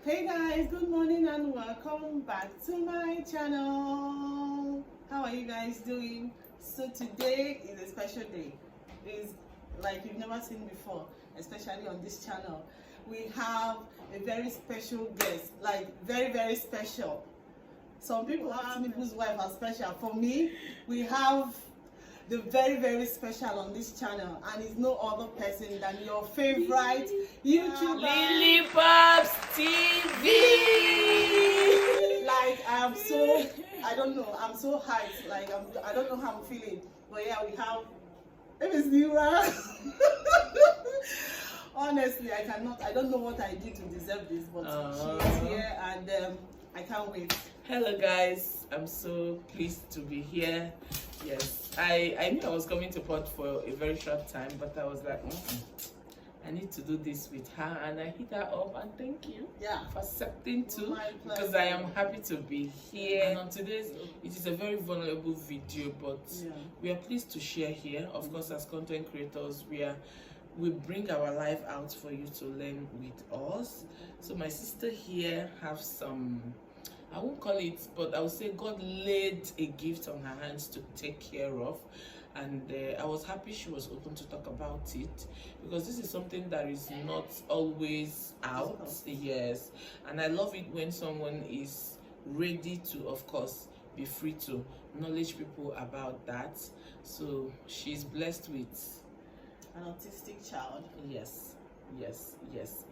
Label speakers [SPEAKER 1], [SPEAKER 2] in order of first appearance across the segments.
[SPEAKER 1] Hey guys, good morning and welcome back to my channel. How are you guys doing? So today is a special day. It's like you've never seen before, especially on this channel. We have a very special guest, like very special. Some people have Tinubu's wife as special. For me, we have the very special on this channel, and it's no other person than your favorite YouTuber,
[SPEAKER 2] Lily Pops TV.
[SPEAKER 1] Like I'm so hyped. Like I don't know how I'm feeling, but yeah, we have. It is Nira. Honestly, I don't know what I did to deserve this, but she is here, and I can't wait.
[SPEAKER 2] Hello guys, I'm so pleased to be here. Yes, I knew I was coming to port for a very short time, but I was like, I need to do this with her, and I hit her up, and thank you for accepting too, because I am happy to be here. And on today's, it is a very vulnerable video, but we are pleased to share here. Of course, as content creators, we bring our life out for you to learn with us. So my sister here have some, I won't call it, but I would say God laid a gift on her hands to take care of, and I was happy she was open to talk about it, because this is something that is not always out. Yes, and I love it when someone is ready to, of course, be free to knowledge people about that. So she's blessed with
[SPEAKER 1] an autistic child.
[SPEAKER 2] Yes.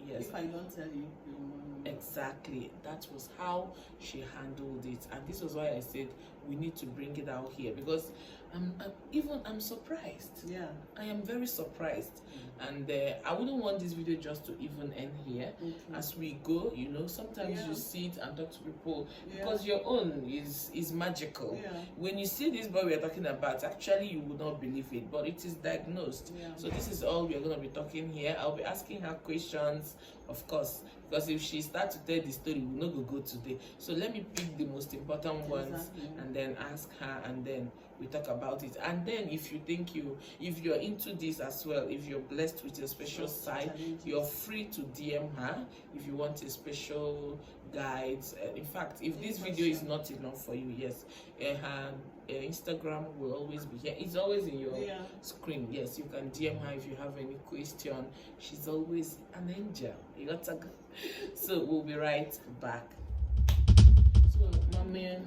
[SPEAKER 1] If I don't tell you, you won't know.
[SPEAKER 2] Exactly. That was how she handled it, and this was why I said we need to bring it out here, because I'm surprised.
[SPEAKER 1] Yeah,
[SPEAKER 2] I am very surprised, and I wouldn't want this video just to even end here. As we go, you know, sometimes you sit and talk to people because your own is magical. When you see this boy we are talking about, actually you would not believe it, but it is diagnosed. So this is all we are going to be talking here. I'll be asking her questions, of course, because if she starts to tell the story, we'll not go today. So let me pick the most important ones and then ask her, and then we talk about it. And then if you think if you're into this as well, if you're blessed with a special side, you're free to DM her if you want a special guides. In fact, if this video is not enough for you, yes, her Instagram will always be here. It's always in your screen. Yes, you can DM her if you have any question. She's always an angel. You got to go. So we'll be right back. So, Mommy,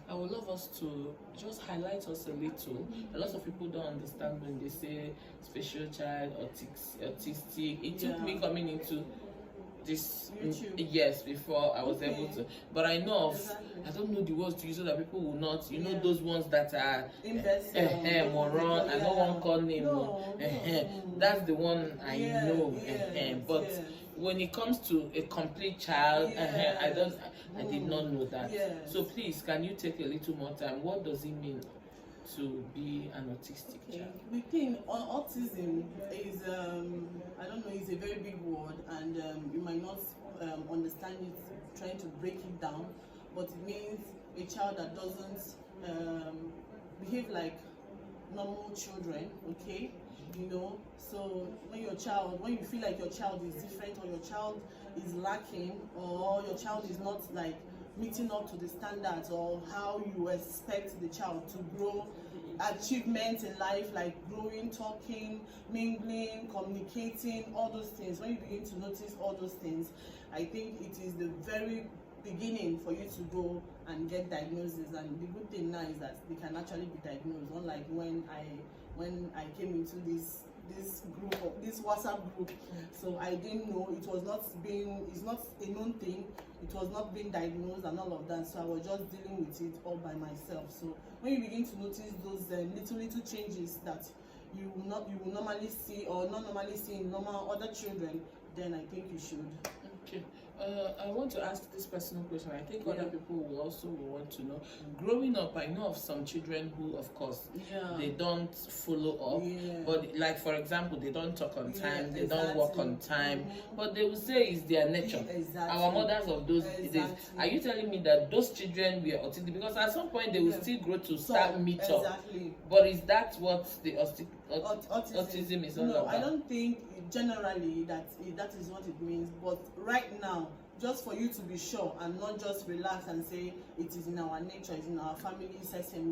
[SPEAKER 2] I would love us to just highlight us a little. A lot of people don't understand when they say special child, autistic. It took me coming into this
[SPEAKER 1] YouTube.
[SPEAKER 2] Before I was able to, but I know of I don't know the words to use so that people will not, you know, those ones that are moron, I don't want to call name. That's the one I know. But when it comes to a complete child, I did not know that. So please, can you take a little more time? What does it mean to be an autistic child?
[SPEAKER 1] The thing on autism is I don't know, it's a very big word, and you might not understand it trying to break it down, but it means a child that doesn't behave like normal children, okay? You know, so when you feel like your child is different, or your child is lacking, or your child is not like meeting up to the standards or how you expect the child to grow, achievements in life like growing, talking, mingling, communicating, all those things. When you begin to notice all those things, I think it is the very beginning for you to go and get diagnosis. And the good thing now is that they can actually be diagnosed, unlike when I came into this WhatsApp group. So I didn't know, it's not a known thing, it was not being diagnosed and all of that, so I was just dealing with it all by myself. So when you begin to notice those little changes that you will normally see or not normally see in normal other children, then I think you should.
[SPEAKER 2] Okay. I want to ask this personal question. I think other people will also want to know. Growing up, I know of some children who, of course, they don't follow up. But like, for example, they don't talk on time, they don't walk on time. But they will say it's their nature. Our mothers of those days. Are you telling me that those children were autistic? Because at some point they will still grow to start meet up. But is that what the autism is all about?
[SPEAKER 1] No, I don't think generally that is what it means. But right now, just for you to be sure and not just relax and say it is in our nature, it's in our family system.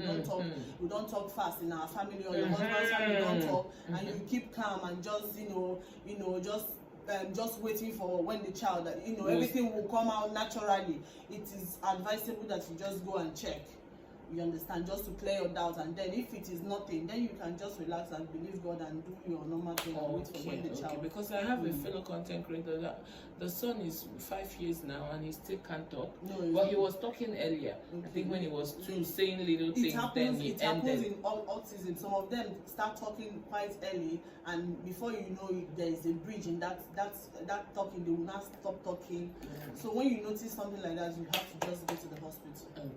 [SPEAKER 1] We don't talk fast in our family, or your husband's family don't talk, and you keep calm and just just waiting for when the child, everything will come out naturally. It is advisable that you just go and check. You understand, just to clear your doubts, and then if it is nothing, then you can just relax and believe God and do your normal thing and wait for when the child.
[SPEAKER 2] Because I have a fellow content creator that the son is 5 years now and he still can't talk. But he was talking earlier. I think when he was 2, saying little things. It happens
[SPEAKER 1] in autism. Some of them start talking quite early, and before you know it, there is a bridge in that talking. They will not stop talking. So when you notice something like that, you have to just go to the hospital.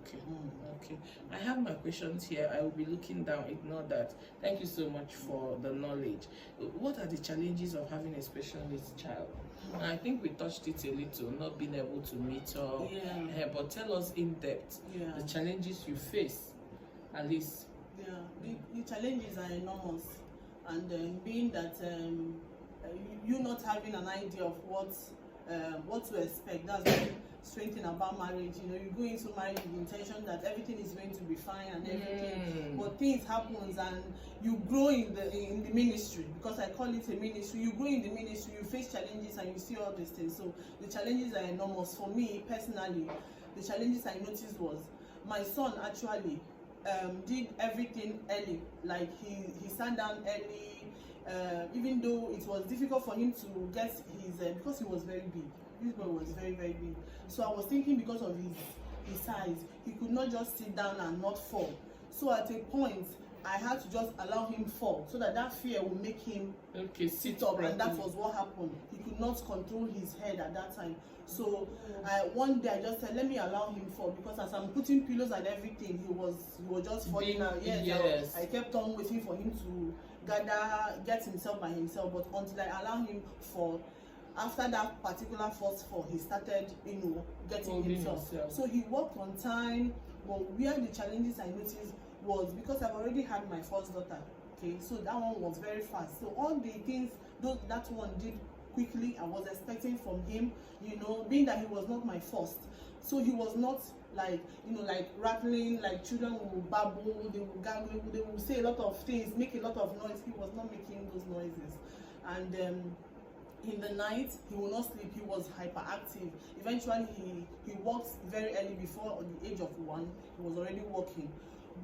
[SPEAKER 2] Okay. I have my questions here. I will be looking down. Ignore that. Thank you so much for the knowledge. What are the challenges of having a special needs child? I think we touched it a little, not being able to meet her. But tell us in depth the challenges you face, at least.
[SPEAKER 1] The challenges are enormous, and being that you not having an idea of what to expect. That's very strange thing about marriage. You go into marriage with the intention that everything is going to be fine and everything, but things happens, and you grow in the ministry, because I call it a ministry. You grow in the ministry, you face challenges, and you see all these things. So the challenges are enormous. For me personally, the challenges I noticed was my son actually did everything early. Like he sat down early. Even though it was difficult for him to get his, because he was very big. This boy was very, very big. So I was thinking, because of his size, he could not just sit down and not fall. So at a point, I had to just allow him fall, so that fear will make him sit up, and that was what happened. He could not control his head at that time. So one day I just said, let me allow him fall, because as I'm putting pillows and everything, he was just falling out. Yes. I kept on waiting for him to get himself by himself, but until I allow him fall, after that particular first fall, he started getting himself. So he walked on time. But where the challenges I noticed was, because I've already had my first daughter, so that one was very fast. So all the things that one did quickly, I was expecting from him, being that he was not my first. So he was not like rattling, like children will babble, they will gaggle, they will say a lot of things, make a lot of noise. He was not making those noises. And in the night, he will not sleep. He was hyperactive. Eventually, he walked very early. Before the age of 1, he was already walking.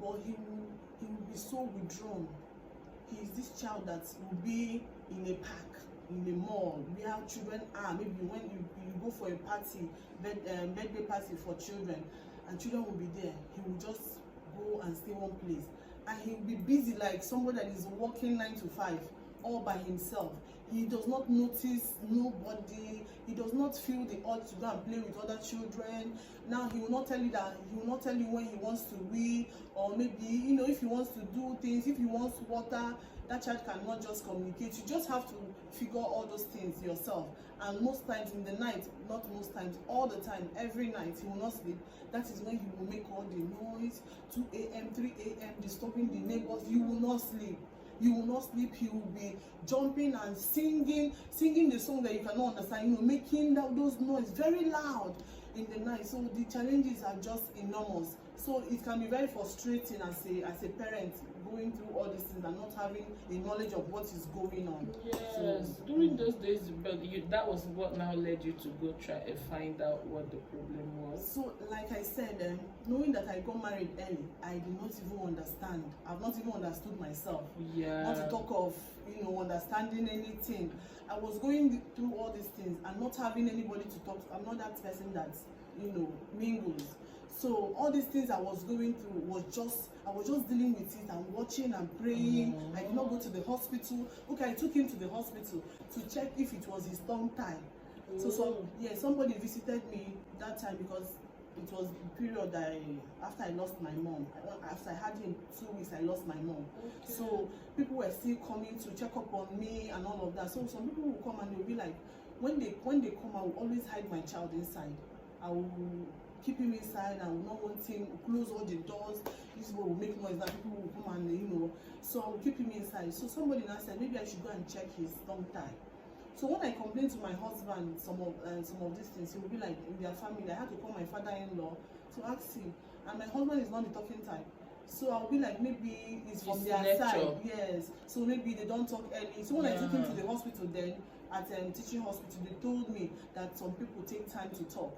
[SPEAKER 1] But he will be so withdrawn. He is this child that will be in a park, in a mall, where children are. Maybe when you go for a party, birthday party for children, and children will be there. He will just go and stay one place, and he will be busy like somebody that is working 9 to 5, all by himself. He does not notice nobody. He does not feel the urge to go and play with other children. Now he will not tell you when he wants to wee, or maybe if he wants to do things, if he wants water. That child cannot just communicate. You just have to figure all those things yourself. And most times in the night, not most times, all the time, every night, he will not sleep. That is when he will make all the noise, 2 a.m., 3 a.m., disturbing the neighbors. You will not sleep. You will not sleep. He will be jumping and singing the song that you cannot understand, making those noise very loud in the night. So the challenges are just enormous. So it can be very frustrating as a parent, going through all these things and not having a knowledge of what is going on.
[SPEAKER 2] Yes. So, during those days, but that was what now led you to go try and find out what the problem was.
[SPEAKER 1] So, like I said, knowing that I got married early, I did not even understand. I've not even understood myself. Not to talk of understanding anything. I was going through all these things and not having anybody to talk to. I'm not that person that mingles. So all these things I was going through I was just dealing with it and watching and praying. I did not go to the hospital. Okay, I took him to the hospital to check if it was his tongue tie. So somebody visited me that time, because it was the period after I lost my mom. After I had him 2 weeks, I lost my mom. Okay. So people were still coming to check up on me and all of that. So some people will come and they'll be like, when they come, I will always hide my child inside. I will keep him inside. I will not want him to close all the doors. This will make noise that people will come and so I will keep him inside. So somebody now said, maybe I should go and check his tongue tie. So when I complained to my husband some of these things, he would be like, in their family, I had to call my father-in-law to ask him, and my husband is not the talking type. So I'll be like, maybe it's from their side, yes. So maybe they don't talk early. So when I took him to the hospital, then at teaching hospital, they told me that some people take time to talk.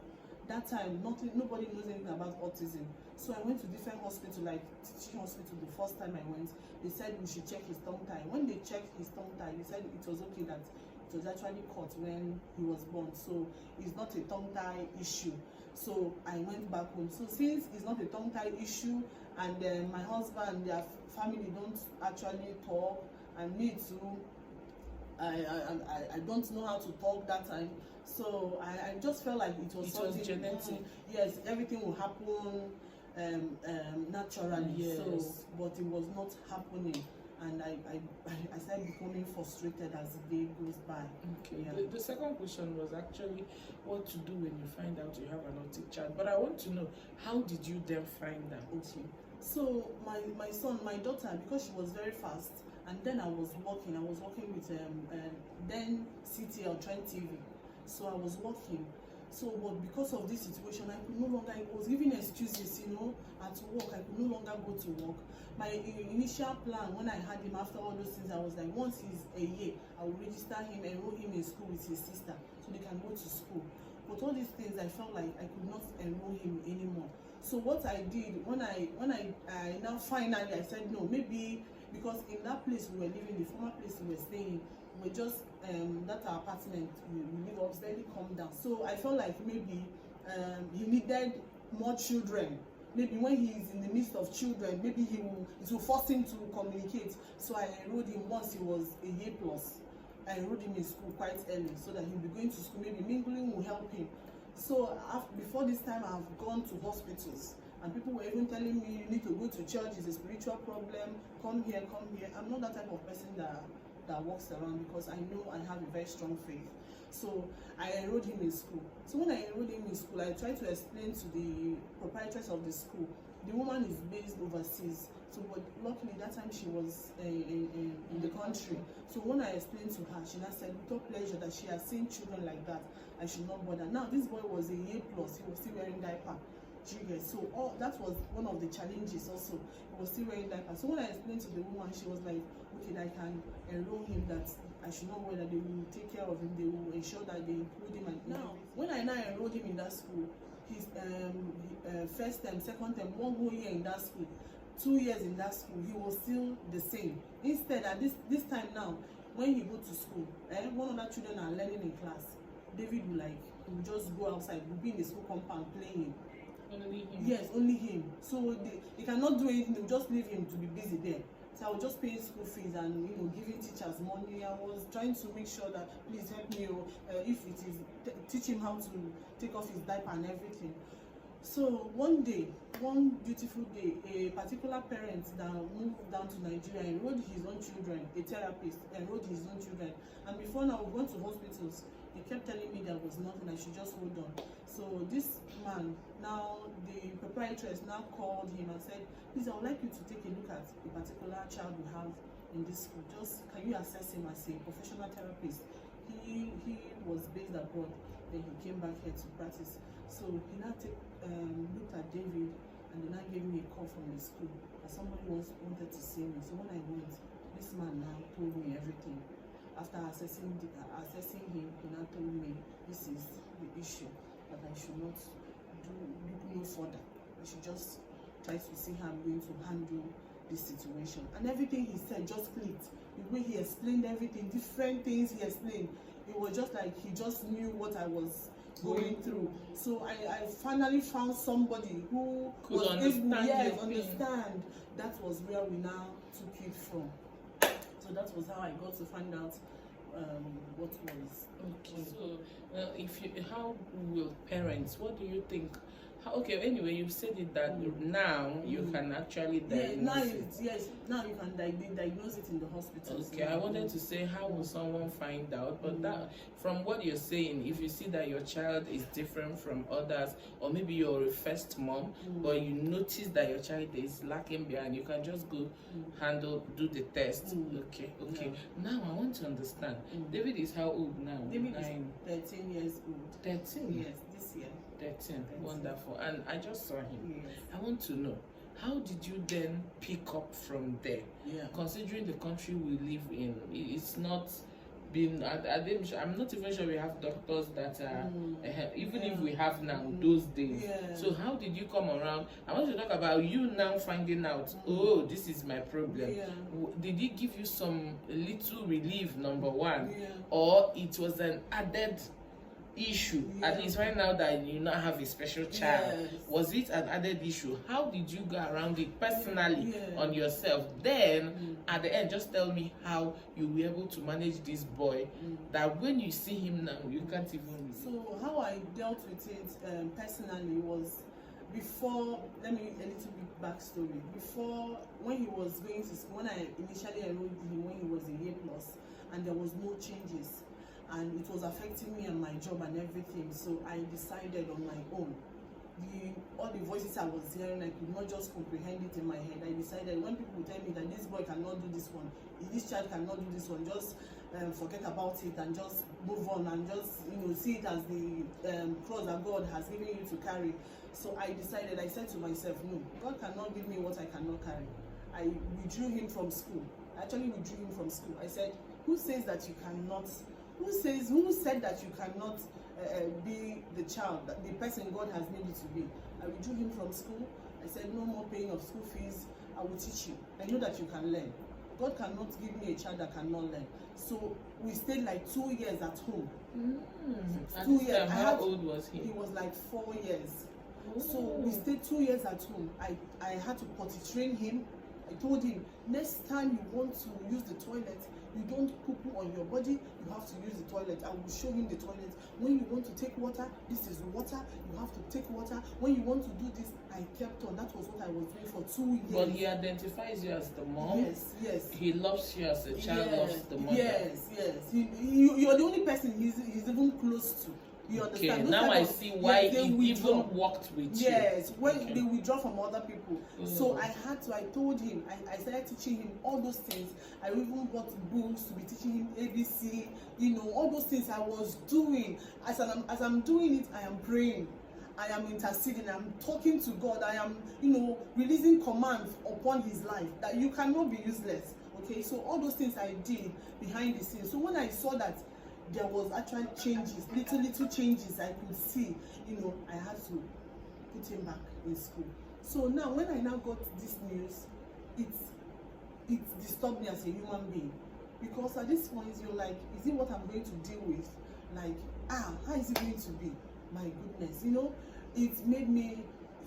[SPEAKER 1] That time, nobody knows anything about autism. So I went to different hospitals, like teaching hospital. The first time I went, they said we should check his tongue tie. When they checked his tongue tie, they said it was okay, that it was actually cut when he was born. So it's not a tongue tie issue. So I went back home. So since it's not a tongue tie issue, and my husband, their family don't actually talk, and me too, I don't know how to talk that time. So I just felt like it was something genetic. Yes, everything will happen naturally. Yes. So, but it was not happening, and I started becoming frustrated as the day goes by.
[SPEAKER 2] Okay. Yeah. The second question was actually what to do when you find out you have an autistic child. But I want to know, how did you then find out?
[SPEAKER 1] Okay. So my daughter, because she was very fast, and then I was working with then CTL Trend TV. So I was working. So, but because of this situation, I could no longer, I was giving excuses, you know, at work. I could no longer go to work. My initial plan when I had him, after all those things, I was like, once he's a year, I will register him, enroll him in school with his sister, so they can go to school. But all these things, I felt like I could not enroll him anymore. So what I did, when I now finally, I said no, maybe because in that place we were living, the former place we were staying, we just that our apartment we live upstairs, come down. So I felt like maybe he needed more children. Maybe when he is in the midst of children, maybe it will force him to communicate. So I enrolled him once he was a year plus. I enrolled him in school quite early so that he'll be going to school. Maybe mingling will help him. So before this time, I've gone to hospitals, and people were even telling me, you need to go to church, it's a spiritual problem, come here, come here. I'm not that type of person that walks around, because I know I have a very strong faith. So I enrolled him in school. So when I enrolled him in school, I tried to explain to the proprietress of the school. The woman is based overseas. So, but luckily that time she was in the country. So when I explained to her, she now said with all pleasure that she has seen children like that, I should not bother. Now this boy was a year plus, he was still wearing diaper. So that was one of the challenges also. He was still wearing diaper. So when I explained to the woman, she was like, okay, I can enroll him, that I should know whether they will take care of him, they will ensure that they include him. And now, when I now enrolled him in that school, his first term, second term, 1 whole year in that school, 2 years in that school, he was still the same. Instead, at this time now, when he go to school, one other children are learning in class, David will just go outside, will be in the school compound playing.
[SPEAKER 2] Only him?
[SPEAKER 1] Yes, only him. So they cannot do anything, they'll just leave him to be busy there. So I was just paying school fees and giving teachers money. I was trying to make sure that, please help me, if it is, teach him how to take off his diaper and everything. So one beautiful day, a particular parent that moved down to Nigeria enrolled his own children, a therapist enrolled his own children. And before now, we went to hospitals. He kept telling me there was nothing, I should just hold on. So this man, now the proprietress now called him and said, please, I would like you to take a look at a particular child we have in this school. Just, can you assess him as a professional therapist? He was based abroad, then he came back here to practice. So he now looked at David, and then now gave me a call from the school that somebody wanted to see me. So when I went, this man now told me everything. After assessing him, he now told me this is the issue, that I should not look no further. I should just try to see how I'm going to handle this situation. And everything he said just clicked. The way he explained everything, different things he explained, it was just like he just knew what I was going through. So I finally found somebody who was able to understand. That was where we now took it from. So that was how I got to find out what was.
[SPEAKER 2] Okay. So, how will parents? What do you think? Okay, anyway, you've said it that now you can actually diagnose it.
[SPEAKER 1] Now you can diagnose it in the hospital.
[SPEAKER 2] Okay, I wanted to say, how will someone find out? But that, from what you're saying, if you see that your child is different from others, or maybe you're a first mom, but you notice that your child is lacking behind, you can just go do the test. Okay. Now I want to understand. David is how old now?
[SPEAKER 1] David is 13 years old. 13? Yes, this year.
[SPEAKER 2] 13. Wonderful. And I just saw him.
[SPEAKER 1] Yes.
[SPEAKER 2] I want to know, how did you then pick up from there? Considering the country we live in, it's not been, I'm not even sure we have doctors that are, even if we have now, those days. So how did you come around? I want to talk about you now finding out, oh, this is my problem. Did he give you some little relief, number one? Or it was an added issue, at least right now that you now have a special child? Was it an added issue? How did you go around it personally on yourself? Then at the end, just tell me how you were able to manage this boy, that when you see him now you can't even.
[SPEAKER 1] So how I dealt with it personally was, before, let me a little bit backstory. Before, when he was going to school, when I initially enrolled him when he was a year plus, and there was no changes, and it was affecting me and my job and everything, so I decided on my own. All the voices I was hearing, I could not just comprehend it in my head. I decided, when people tell me that this boy cannot do this one, this child cannot do this one, just forget about it and just move on and just see it as the cross that God has given you to carry. So I decided, I said to myself, no, God cannot give me what I cannot carry. I withdrew him from school. I actually withdrew him from school. I said, who says that you cannot? Who said that you cannot be the child, the person God has made you to be? I withdrew him from school. I said, no more paying of school fees. I will teach you. I know that you can learn. God cannot give me a child that cannot learn. So we stayed like 2 years at home.
[SPEAKER 2] 2 years. How old was he?
[SPEAKER 1] He was like 4 years. So we stayed 2 years at home. I had to potty train him. I told him, next time you want to use the toilet, you don't poo on your body, you have to use the toilet. I will show him the toilet. When you want to take water, this is water, you have to take water. When you want to do this, I kept on. That was what I was doing for 2 years.
[SPEAKER 2] But he identifies you as the mom?
[SPEAKER 1] Yes.
[SPEAKER 2] He loves you as a child loves the mother?
[SPEAKER 1] Yes. You're the only person he's even close to. You understand?
[SPEAKER 2] Okay, now I see why he even worked with you.
[SPEAKER 1] Yes, when they withdraw from other people. So I told him, I started teaching him all those things. I even bought books to be teaching him ABC, all those things I was doing. As I'm doing it, I am praying. I am interceding, I'm talking to God, I am, releasing commands upon his life that you cannot be useless. Okay, so all those things I did behind the scenes. So when I saw that there was actually changes, little changes I could see, I had to put him back in school. So now when I now got this news, it disturbed me as a human being, because at this point you're like, is it what I'm going to deal with? Like, how is it going to be? My goodness, it made me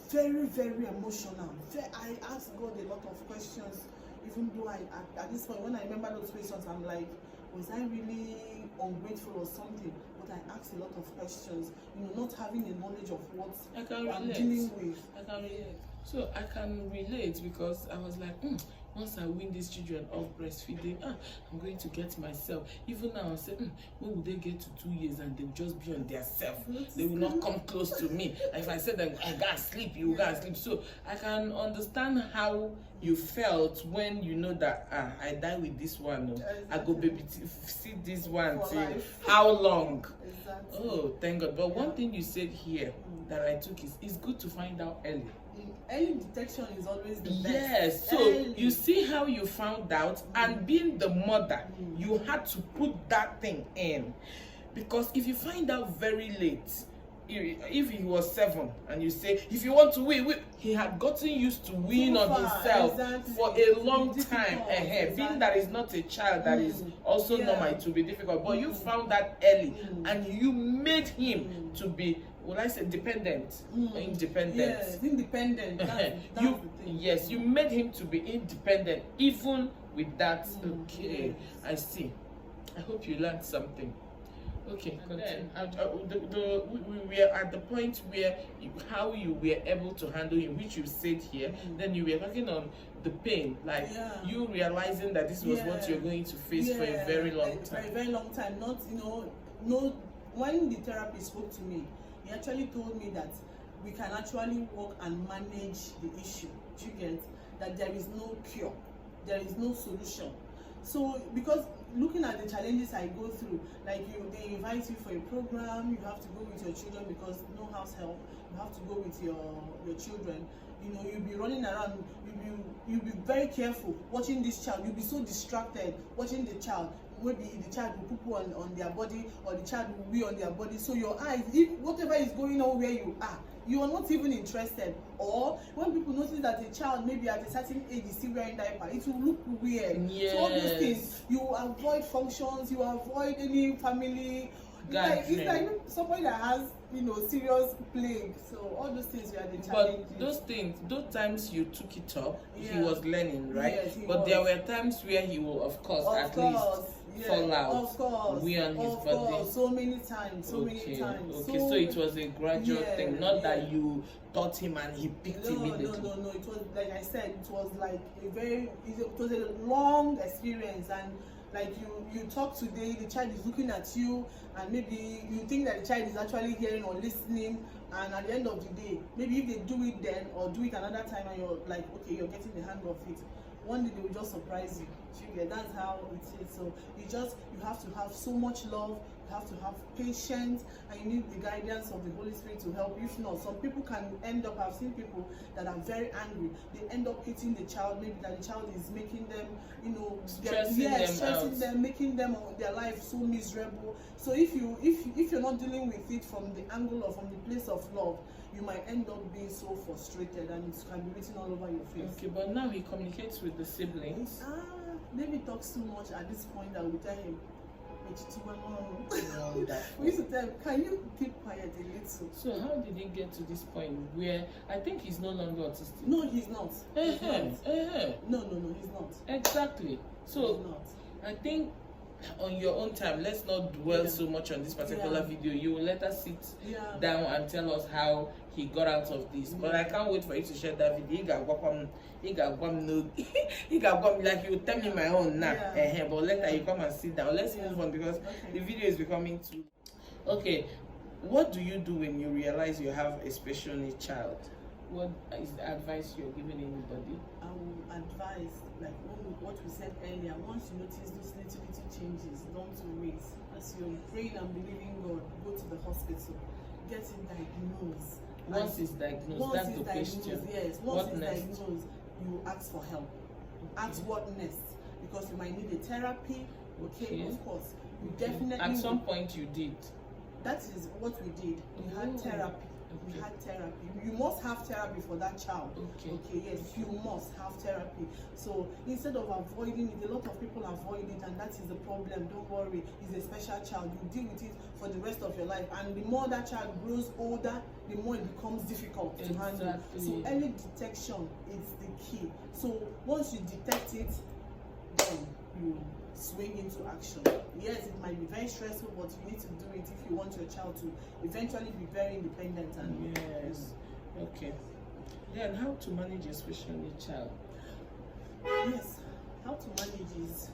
[SPEAKER 1] very, very emotional. I asked God a lot of questions, even though at this point, when I remember those questions, I'm like, was I really ungrateful or something? But I asked a lot of questions, not having a knowledge of what I'm dealing with.
[SPEAKER 2] I can relate. So I can relate, because I was like, once I win these children off breastfeeding, I'm going to get myself. Even now I say, when will they get to 2 years and they'll just be on their self? They will not come close to me. If I said them, I gotta sleep, you gotta sleep. So I can understand how you felt when you know that I die with this one. I go baby see this one till how long?
[SPEAKER 1] Exactly.
[SPEAKER 2] Oh, thank God. But one thing you said here that I took is, it's good to find out early.
[SPEAKER 1] Early detection is always the best.
[SPEAKER 2] Yes, so you see how you found out, and being the mother, you had to put that thing in, because if you find out very late, if he was 7 and you say, if you want to win, he had gotten used to winning on himself for a long time ahead. Being that is not a child, that is also normal to be difficult, but you found that early and you made him to be, will I say dependent? Independent.
[SPEAKER 1] Yes, independent. That's
[SPEAKER 2] yes, you made him to be independent, even with that. Okay, I see. I hope you learned something. Okay, and then we are at the point where how you were able to handle him, which you said here. Then you were talking on the pain, like you realizing that this was what you're going to face for a very long time.
[SPEAKER 1] For a very long time. Not, no. When the therapist spoke to me, he actually told me that we can actually work and manage the issue. Do you get that? There is no cure, there is no solution. So because looking at the challenges I go through, like they invite you for a program, you have to go with your children because no house help. You have to go with your children. You'll be running around. You'll be very careful watching this child. You'll be so distracted watching the child. Maybe the child will poo on their body, or the child will be on their body. So your eyes, if whatever is going on where you are not even interested. Or when people notice that a child maybe at a certain age is still wearing diaper, it will look weird.
[SPEAKER 2] Yes.
[SPEAKER 1] So all those things, you avoid functions, you avoid any family. It's like somebody that has serious plague. So all those things were the challenges.
[SPEAKER 2] But those times you took it up, he was learning, right?
[SPEAKER 1] Yes,
[SPEAKER 2] but there were times where he will, of course, fall out.
[SPEAKER 1] Of course.
[SPEAKER 2] We on his body.
[SPEAKER 1] So many times. Okay,
[SPEAKER 2] so it was a gradual thing, not that you taught him and he picked immediately.
[SPEAKER 1] No. It was, like I said, it was like it was a long experience. And like you talk today, the child is looking at you, and maybe you think that the child is actually hearing or listening, and at the end of the day, maybe if they do it then or do it another time and you're like, okay, you're getting the hang of it, one day they will just surprise you. That's how it is. So you have to have so much love, you have to have patience, and you need the guidance of the Holy Spirit to help you. If not, some people can end up, I've seen people that are very angry, they end up hitting the child, maybe that the child is making them, stressing them, making them their life so miserable. So if you're not dealing with it from the angle or from the place of love, you might end up being so frustrated, and it can be written all over your face.
[SPEAKER 2] Okay, but now he communicates with the siblings.
[SPEAKER 1] Maybe talks too much at this point that we tell him, we used to tell him, can you keep quiet a little?
[SPEAKER 2] So how did he get to this point where I think he's no longer autistic?
[SPEAKER 1] No, he's not. No, he's not.
[SPEAKER 2] Exactly. So he's not. I think on your own time, let's not dwell so much on this particular video. You will let us sit down and tell us how he got out of this. But I can't wait for you to share that video. He got like you tell me my own now. But later you come and sit down. Let's move on because the video is becoming too. Okay, what do you do when you realize you have a special needs child? What is the advice you're giving anybody?
[SPEAKER 1] I will advise, like what we said earlier, once you notice those little changes, don't wait. As you're praying and believing God, go to the hospital, get it diagnosed.
[SPEAKER 2] Once it's diagnosed, that's the question.
[SPEAKER 1] Yes, once it's diagnosed, you ask for help. Ask what next, because you might need a therapy. Okay, of course. You definitely.
[SPEAKER 2] At some point, you did.
[SPEAKER 1] That is what we did. We had therapy. We had therapy. You must have therapy for that child. Okay, yes, you must have therapy. So instead of avoiding it, a lot of people avoid it, and that is the problem. Don't worry, it's a special child. You deal with it for the rest of your life, and the more that child grows older, the more it becomes difficult to handle. So early detection is the key. So once you detect it, then you swing into action. Yes, it might be very stressful, but you need to do it if you want your child to eventually be very independent. And
[SPEAKER 2] okay. Then how to manage a special needs child?
[SPEAKER 1] Yes, how to manage is,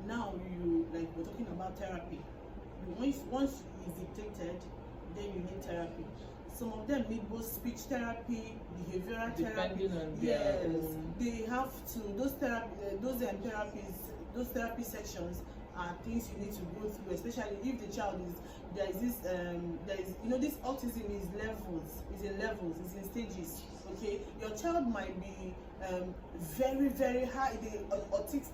[SPEAKER 1] now we're talking about therapy. Once it's detected, then you need therapy. Some of them need both speech therapy, behavioral therapy.
[SPEAKER 2] Depending on their own.
[SPEAKER 1] They have to. Those therapy sections are things you need to go through, especially if the child is this autism is levels, is in levels, is in stages. Okay, your child might be very, very high. The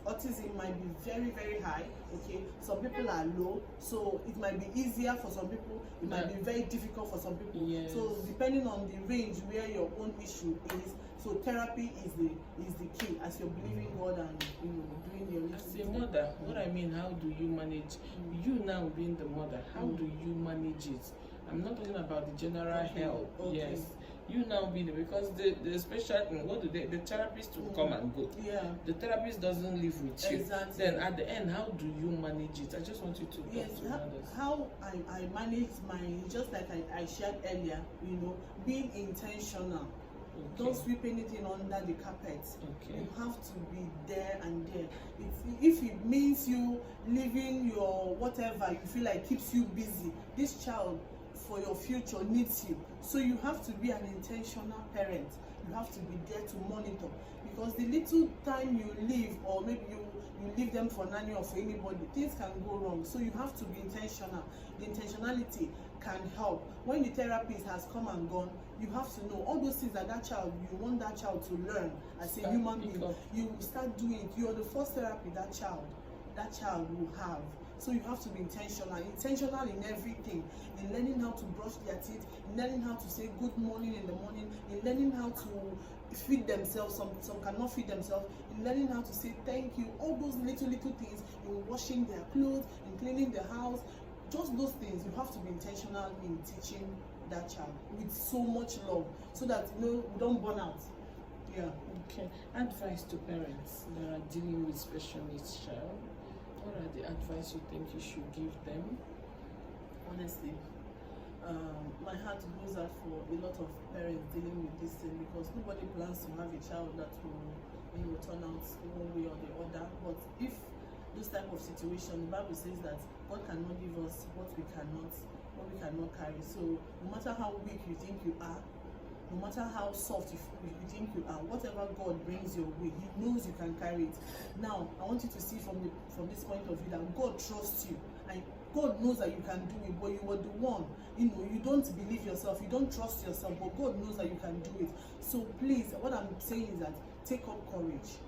[SPEAKER 1] autism might be very, very high. Okay, some people are low, so it might be easier for some people. It might be very difficult for some people.
[SPEAKER 2] Yes.
[SPEAKER 1] So depending on the range where your own issue is, so therapy is the key as you're believing God and doing your little.
[SPEAKER 2] As a mother, what I mean, how do you manage you now being the mother? How do you manage it? I'm not talking about the general help. Yes. you now be there, because the special what do the therapist will come and go.
[SPEAKER 1] Yeah.
[SPEAKER 2] The therapist doesn't live with you.
[SPEAKER 1] Exactly.
[SPEAKER 2] Then at the end, how do you manage it? I just want you to talk to others.
[SPEAKER 1] How I manage mine, just like I shared earlier, you know, being intentional. Okay. Don't sweep anything under the carpet. Okay. You have to be there and there. If it means you living your whatever you feel like keeps you busy, this child for your future needs you. So you have to be an intentional parent. You have to be there to monitor, because the little time you leave, or maybe you leave them for nanny or for anybody, things can go wrong. So you have to be intentional. The intentionality can help. When the therapist has come and gone, you have to know all those things that child, you want that child to learn as a human being. You start doing it. You are the first therapy that child will have. So you have to be intentional in everything, in learning how to brush their teeth, in learning how to say good morning in the morning, in learning how to feed themselves. Some cannot feed themselves. In learning how to say thank you. All those little things, in washing their clothes, in cleaning the house, just those things. You have to be intentional in teaching that child with so much love, so that you don't burn out. Yeah.
[SPEAKER 2] Okay. Advice to parents that are dealing with special needs child. What are the advice you think you should give them?
[SPEAKER 1] Honestly, my heart goes out for a lot of parents dealing with this thing, because nobody plans to have a child that will turn out one way or the other. But if this type of situation, the Bible says that God cannot give us what we cannot carry. So no matter how weak you think you are, no matter how soft you think you are, whatever God brings your way, He knows you can carry it. Now, I want you to see from this point of view that God trusts you, and God knows that you can do it, but you were the one. You don't believe yourself, you don't trust yourself, but God knows that you can do it. So please, what I'm saying is that take up courage.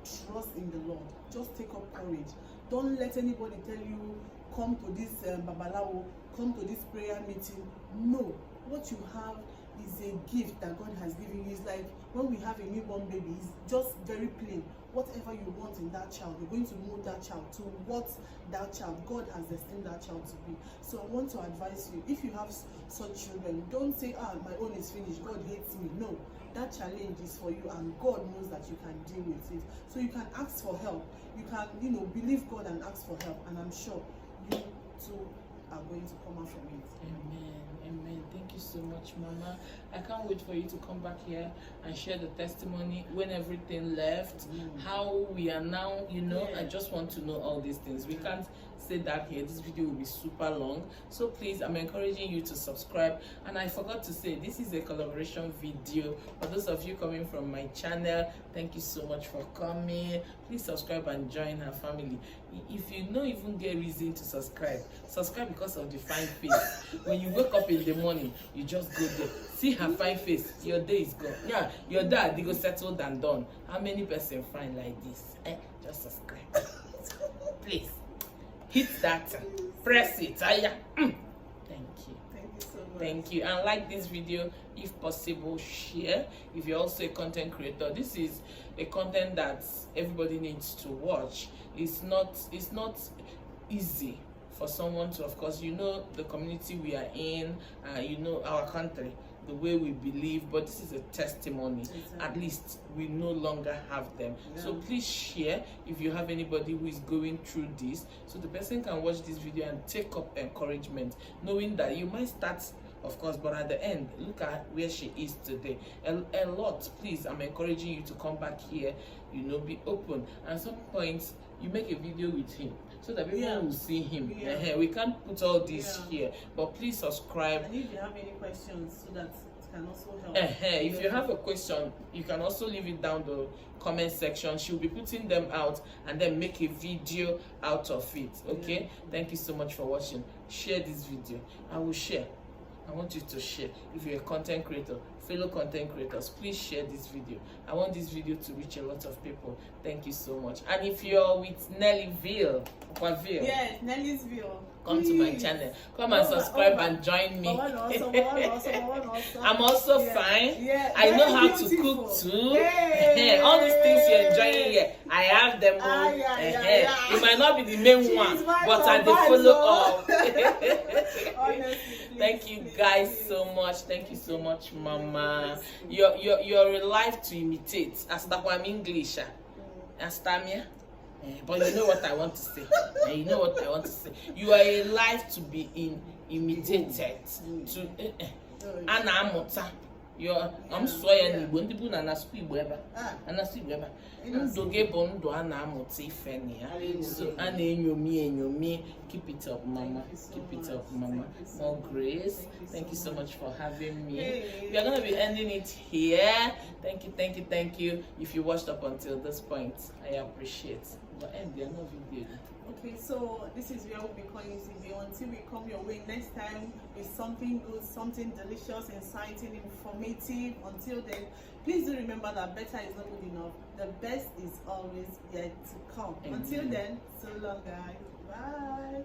[SPEAKER 1] Trust in the Lord. Just take up courage. Don't let anybody tell you, come to this babalawo, come to this prayer meeting. No, what you have is a gift that God has given you. It's like when we have a newborn baby, it's just very plain. Whatever you want in that child, you're going to mold that child to what that child, God has destined that child to be. So I want to advise you, if you have such children, don't say, my own is finished, God hates me. No, that challenge is for you, and God knows that you can deal with it. So you can ask for help. You can, believe God and ask for help, and I'm sure you too are going to come out from it.
[SPEAKER 2] Amen. Amen. Thank you so much, Mama. I can't wait for you to come back here and share the testimony when everything left, how we are now, I just want to know all these things. We can't say that here. This video will be super long. So please, I'm encouraging you to subscribe. And I forgot to say, this is a collaboration video. For those of you coming from my channel, thank you so much for coming. Please subscribe and join her family. If you don't even get reason to subscribe because of the fine face. When you wake up in the morning, you just go there, see her fine face, your day is gone. Yeah, your dad, they go settled and done. How many person find like this? Just subscribe. Please hit that, press it. Thank you.
[SPEAKER 1] Thank you so much.
[SPEAKER 2] Thank you. And like this video, if possible, share. If you're also a content creator, this is a content that everybody needs to watch. It's not easy for someone to, of course, the community we are in, our country, the way we believe, but this is a testimony. Exactly. At least we no longer have them. Yeah. So please share if you have anybody who is going through this, so the person can watch this video and take up encouragement, knowing that you might start, of course, but at the end, look at where she is today. A lot. Please, I'm encouraging you to come back here, be open. At some point, you make a video with him, so that people will see him. We can't put all this here, but please subscribe.
[SPEAKER 1] And if you have any questions, so that it can also help.
[SPEAKER 2] If you have a question, you can also leave it down the comment section. She'll be putting them out and then make a video out of it. Okay? Thank you so much for watching. Share this video. I will share. I want you to share. If you're a content creator, fellow content creators, please share this video. I want this video to reach a lot of people. Thank you so much. And if you're with nelly'sville,
[SPEAKER 1] yes, nelly'sville.
[SPEAKER 2] come to my channel. Come and subscribe and join me. I'm also fine.
[SPEAKER 1] Yeah.
[SPEAKER 2] I know how to cook too. All these things you're enjoying here, I have them all. It might not be the main one, but I dey follow up. Thank you guys so much. Thank you so much, Mama. You're a life to imitate. I'm English. Astamia. But you know what I want to say. You know what I want to say. You are a life to be imitated. To Anamota. I'm sorry, and you won't be an aspi weber. And a sweet weber. So and you me. Keep it up, Mama. Keep it up, Mama. More grace. Thank you so much for having me. We are gonna be ending it here. Thank you, thank you, thank you. If you watched up until this point, I appreciate. But end there, no video.
[SPEAKER 1] Okay, so this is where we'll be calling TV until we come your way next time with something good, something delicious, exciting, informative. Until then, please do remember that better is not good enough. The best is always yet to come. Until then, so long, guys. Bye.